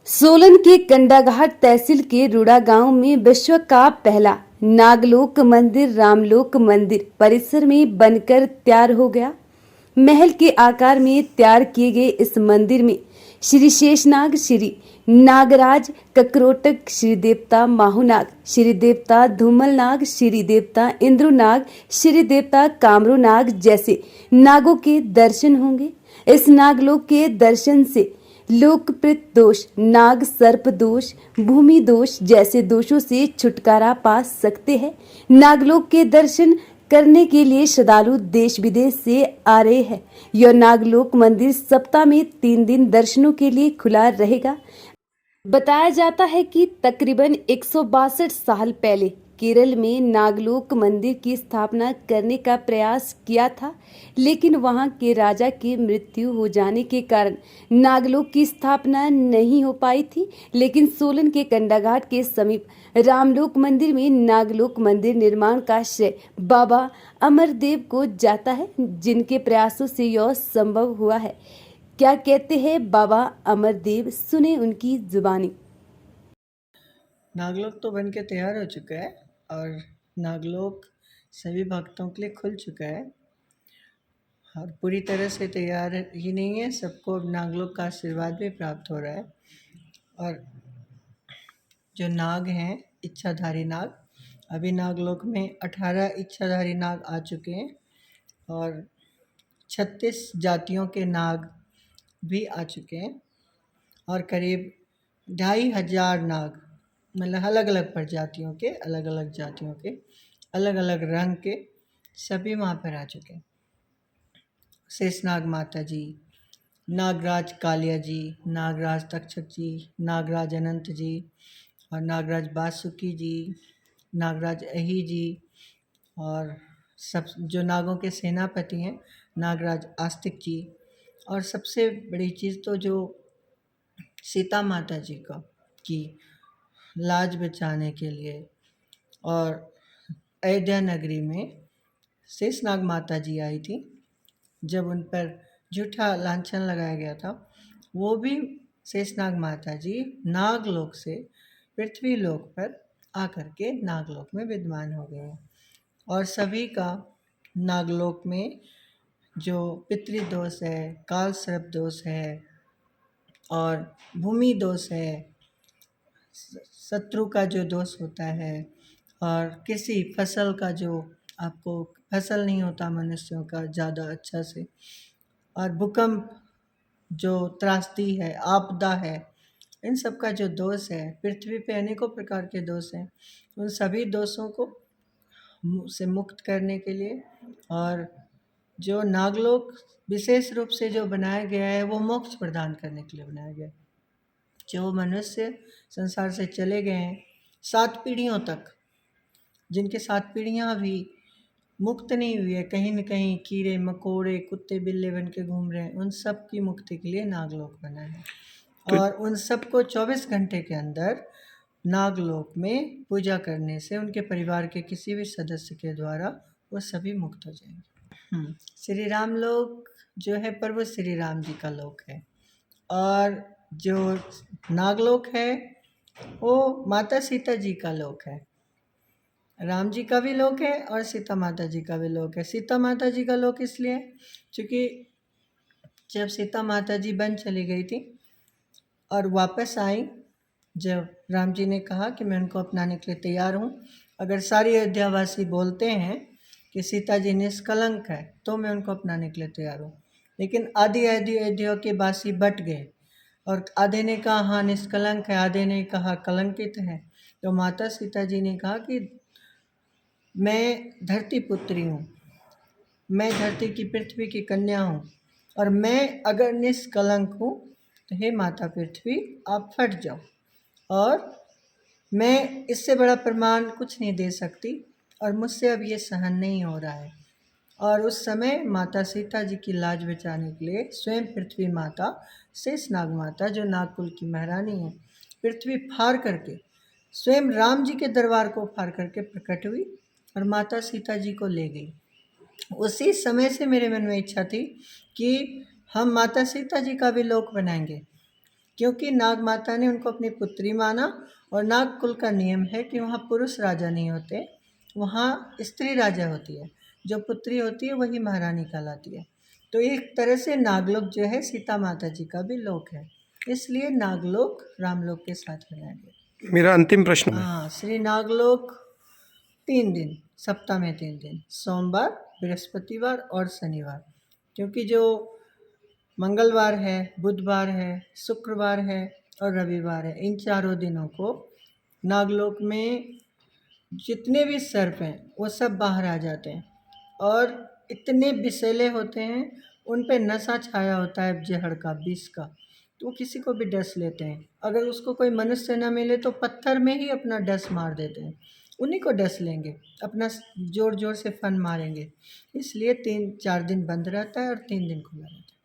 सोलन के कंडाघाट तहसील के रुड़ा गांव में विश्व का पहला नागलोक मंदिर रामलोक मंदिर परिसर में बनकर तैयार हो गया। महल के आकार में तैयार किए गए इस मंदिर में श्री शेषनाग, श्री नागराज, ककरोटक, श्री देवता माहुनाग, श्री देवता धूमलनाग, श्री देवता इंद्रुनाग, श्री देवता कामरूनाग जैसे नागों के दर्शन होंगे। इस नागलोक के दर्शन से लोकप्रिय दोष, नाग सर्प दोष, भूमि दोष जैसे दोषों से छुटकारा पा सकते हैं। नागलोक के दर्शन करने के लिए श्रद्धालु देश विदेश से आ रहे हैं। यह नागलोक मंदिर सप्ताह में 3 दिन दर्शनों के लिए खुला रहेगा। बताया जाता है कि तकरीबन 162 साल पहले केरल में नागलोक मंदिर की स्थापना करने का प्रयास किया था, लेकिन वहां के राजा की मृत्यु हो जाने के कारण नागलोक की स्थापना नहीं हो पाई थी। लेकिन सोलन के कंडाघाट के समीप रामलोक मंदिर में नागलोक मंदिर निर्माण का श्रेय बाबा अमरदेव को जाता है, जिनके प्रयासों से यह संभव हुआ है। क्या कहते हैं बाबा अमरदेव, सुने उनकी जुबानी। नागलोक तो बन के तैयार हो चुका है और नागलोक सभी भक्तों के लिए खुल चुका है और पूरी तरह से तैयार ही नहीं है, सबको अब नागलोक का आशीर्वाद भी प्राप्त हो रहा है। और जो नाग हैं, इच्छाधारी नाग, अभी नागलोक में 18 इच्छाधारी नाग आ चुके हैं और 36 जातियों के नाग भी आ चुके हैं और करीब 2,500 नाग, मतलब अलग अलग प्रजातियों के, अलग अलग जातियों के, अलग अलग रंग के सभी वहाँ पर आ चुके हैं। शेषनाग माता जी, नागराज कालिया जी, नागराज तक्षक जी, नागराज अनंत जी और नागराज वासुकी जी, नागराज अही जी और सब जो नागों के सेनापति हैं नागराज आस्तिक जी। और सबसे बड़ी चीज़ तो जो सीता माता जी का की लाज बचाने के लिए और अयोध्या नगरी में शेषनाग माता जी आई थी, जब उन पर झूठा लांछन लगाया गया था, वो भी शेषनाग माता जी नागलोक से पृथ्वी लोक पर आकर के नागलोक में विद्यमान हो गए हैं। और सभी का नागलोक में जो पितृदोष है, काल सर्प दोष है और भूमि दोष है, शत्रु का जो दोष होता है और किसी फसल का जो आपको फसल नहीं होता मनुष्यों का ज़्यादा अच्छा से, और भूकंप जो त्रासदी है, आपदा है, इन सब का जो दोष है, पृथ्वी पे अनेकों प्रकार के दोष हैं, उन सभी दोषों को से मुक्त करने के लिए और जो नागलोक विशेष रूप से जो बनाया गया है वो मोक्ष प्रदान करने के लिए बनाया गया है। जो मनुष्य संसार से चले गए हैं 7 पीढ़ियों तक, जिनके 7 पीढ़ियाँ भी मुक्त नहीं हुई है, कहीं न कहीं कीड़े मकोड़े कुत्ते बिल्ले बन के घूम रहे हैं, उन सब की मुक्ति के लिए नागलोक बना है। और उन सबको 24 घंटे के अंदर नागलोक में पूजा करने से उनके परिवार के किसी भी सदस्य के द्वारा वो सभी मुक्त हो जाएंगे। श्री राम लोक जो है प्रभु श्री राम जी का लोक है और जो नागलोक है वो माता सीता जी का लोक है। राम जी का भी लोक है और सीता माता जी का भी लोक है। सीता माता जी का लोक इसलिए क्योंकि जब सीता माता जी वन चली गई थी और वापस आई, जब राम जी ने कहा कि मैं उनको अपनाने के लिए तैयार हूँ, अगर सारी अयोध्यावासी बोलते हैं कि सीता जी निष्कलंक है तो मैं उनको अपनाने के लिए तैयार हूँ, लेकिन आधी अयोध्या के वासी बट गए और आधे ने कहा हाँ निष्कलंक है, आधे ने कहा कलंकित है। तो माता सीता जी ने कहा कि मैं धरती पुत्री हूँ, मैं धरती की पृथ्वी की कन्या हूँ और मैं अगर निष्कलंक हूँ तो हे माता पृथ्वी आप फट जाओ, और मैं इससे बड़ा प्रमाण कुछ नहीं दे सकती और मुझसे अब ये सहन नहीं हो रहा है। और उस समय माता सीता जी की लाज बचाने के लिए स्वयं पृथ्वी माता शेषनाग माता जो नागकुल की महारानी है, पृथ्वी फाड़ करके स्वयं राम जी के दरबार को फाड़ करके प्रकट हुई और माता सीता जी को ले गई। उसी समय से मेरे मन में इच्छा थी कि हम माता सीता जी का भी लोक बनाएंगे क्योंकि नाग माता ने उनको अपनी पुत्री माना और नाग कुल का नियम है कि वहाँ पुरुष राजा नहीं होते, वहाँ स्त्री राजा होती है। जो पुत्री होती है वही महारानी कहलाती है। तो एक तरह से नागलोक जो है सीता माता जी का भी लोक है, इसलिए नागलोक रामलोक के साथ बनाया गया। मेरा अंतिम प्रश्न है। हाँ, श्री नागलोक 3 दिन, सप्ताह में 3 दिन, सोमवार, बृहस्पतिवार और शनिवार। क्योंकि जो मंगलवार है, बुधवार है, शुक्रवार है और रविवार है, इन चारों दिनों को नागलोक में जितने भी सर्प हैं वो सब बाहर आ जाते हैं और इतने विषैले होते हैं, उन पे नशा छाया होता है जहर का, विष का, तो वो किसी को भी डस लेते हैं। अगर उसको कोई मनुष्य न मिले तो पत्थर में ही अपना डस मार देते हैं, उन्हीं को डस लेंगे, अपना ज़ोर ज़ोर से फन मारेंगे। इसलिए 3-4 दिन बंद रहता है और 3 दिन खुला रहता है।